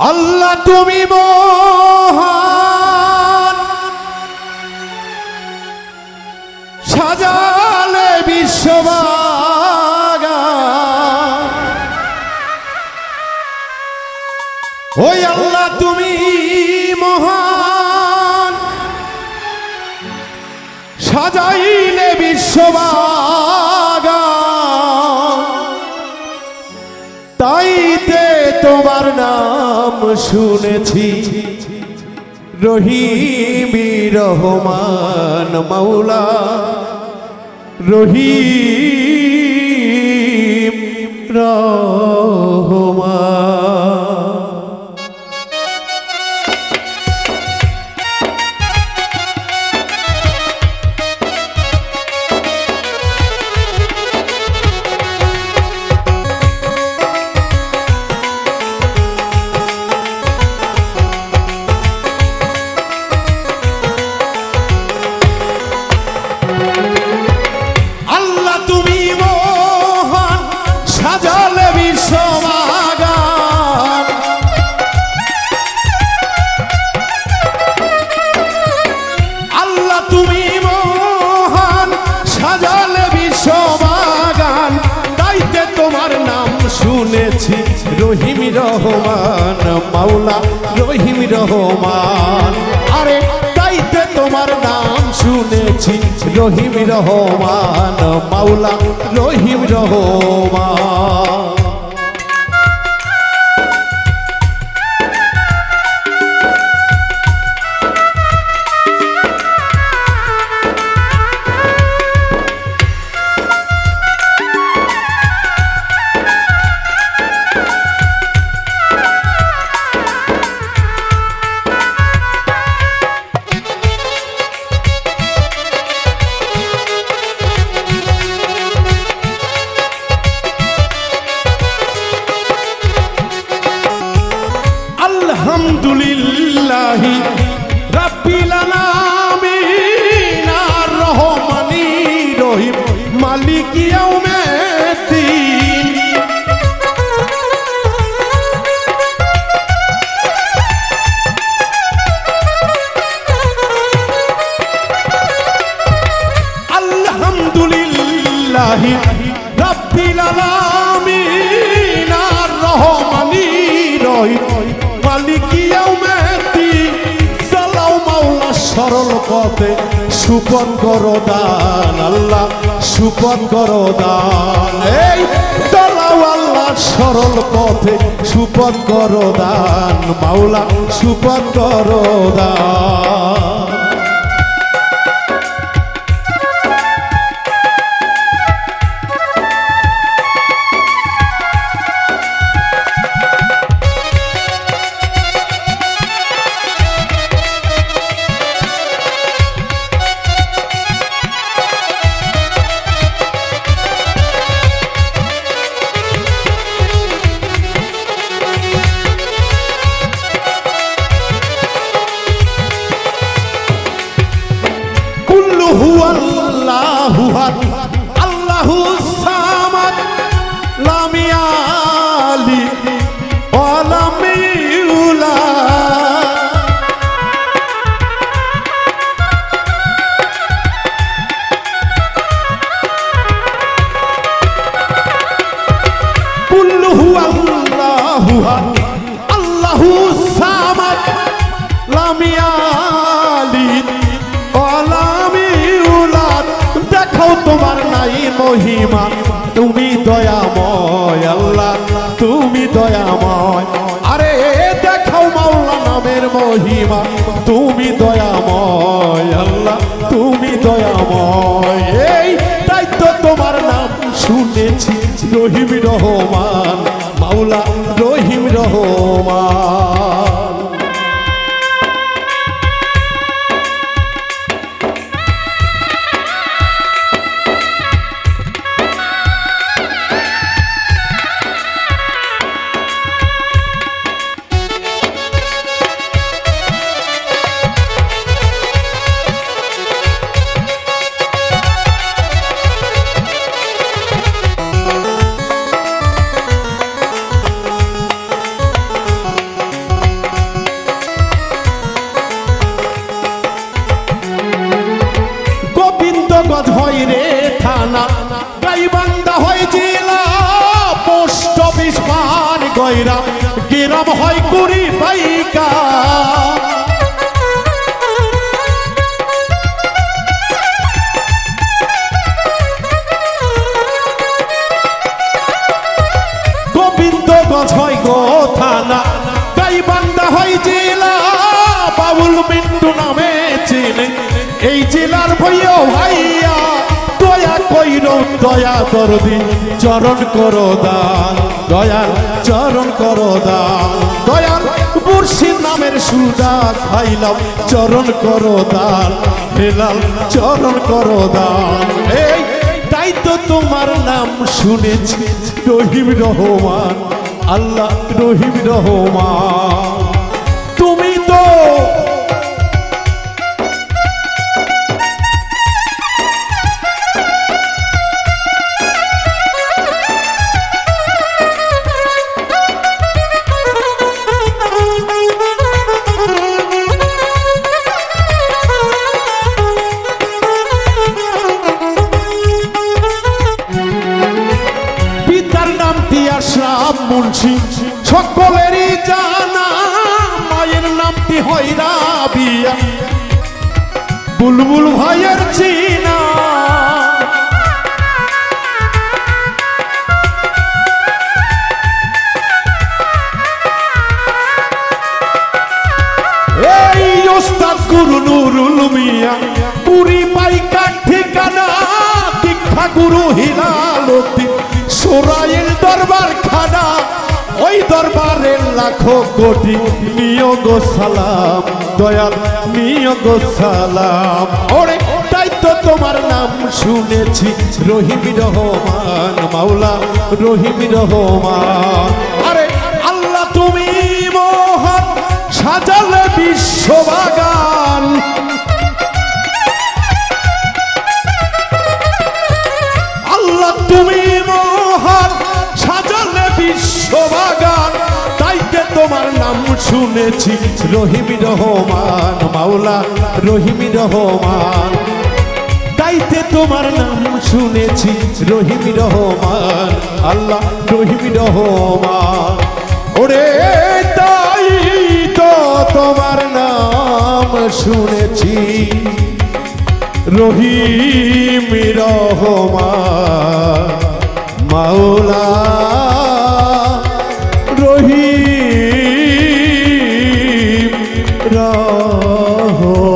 আল্লাহ তুমি মহান, সাজালে বিশ্ববাগান। ওই আল্লাহ তুমি মহান, সাজাইলে বিশ্ববাগান। তাইতে তোমার নাম শুনেছি রহিম রহমান মাওলা, রহিম রহমান। শুনেছি রহিম রহমান মাওলা, রহিম রহমান। আরে তাইতে তোমার নাম শুনেছি রহিম রহমান মাওলা, রহিম রহমান। আলহামদুলিল্লাহি রাব্বিল আলামিন আর রহমানি রহিম মালিকি ইয়াউমিদ্দিন। আলহামদুলিল্লাহি রাব্বিল আলামিন আর রহমানি রহিম মালিকি ইয়াউমিদ্দিন। চালাও মাওলা সরল পথে সুপথ করো দান, আল্লাহ সুপথ করো দান। এই চালাও আল্লাহ সরল পথে সুপথ করো দান, মাওলা সুপথ করো দান। হুয়াল্লাহু আহাদ আল্লাহুস সামাদ লাম ইয়ালিদ ওয়া লাম ইউলাদ। কুল হুয়াল্লাহু আহাদ আল্লাহুস সামাদ লাম ইয়ালিদ ওয়া লাম ইউলাদ। দেখাও তোমার নাই মহিমা, তুমি দয়াময় আল্লাহ, তুমি দয়াময়। আরে দেখাও মাওলা নামের মহিমা, তুমি দয়াময় আল্লাহ, তুমি দয়াময়। এই তাই তো তোমার নাম শুনেছি রহিম রহমান মাওলা, রহিম রহমান। কইরা গিরাম হয় কুড়ি পাইকা গোবিন্দগঞ্জ হয় গো থানা গাইবান্ধা হয় জেলা বাউল মিন্টু নামে চিনে এই জেলার ভইও ভাইয়া দয়া কইর দয়া দরদি চরণ করো দান দয়াল চরণ করো দান দয়াল মুর্শিদ নামের সুদা খাইলাম চরণ করো দান হেলাল চরণ করো দান এই তাই তো তোমার নাম শুনেছি রহিম রহমান আল্লাহ রহিম রহমান তুমি তো মুন্সি সকলেরই জানা মায়ের নামটি হয় রাবিয়া বুলবুল ভাইয়ের চিনা এই ওস্তাদ গুরু নুরুল মিয়া পুরি পাইকা ঠিকানা দীক্ষা গুরু হিলালুদ্দিন সোরাইল দরবার খানা ওই দরবারের লাখো কোটি নিয়োগ সালাম দয়াল নিয়োগ সালাম ওরে তাই তো তোমার নাম শুনেছি রহিম রহমান মাওলা রহিম রহমান আরে আল্লাহ তুমি মহান সাজালে বিশ্ববাগান আল্লাহ তুমি বিশ্ববাগান তাইতে তোমার নাম শুনেছি রহিম রহমান মাওলা রহিম রহমান তাইতে তোমার নাম শুনেছি রহিম রহমান আল্লাহ রহিম রহমান ওরে তাই তো তোমার নাম শুনেছি রহিম রহমান মাওলা রহিম রহমান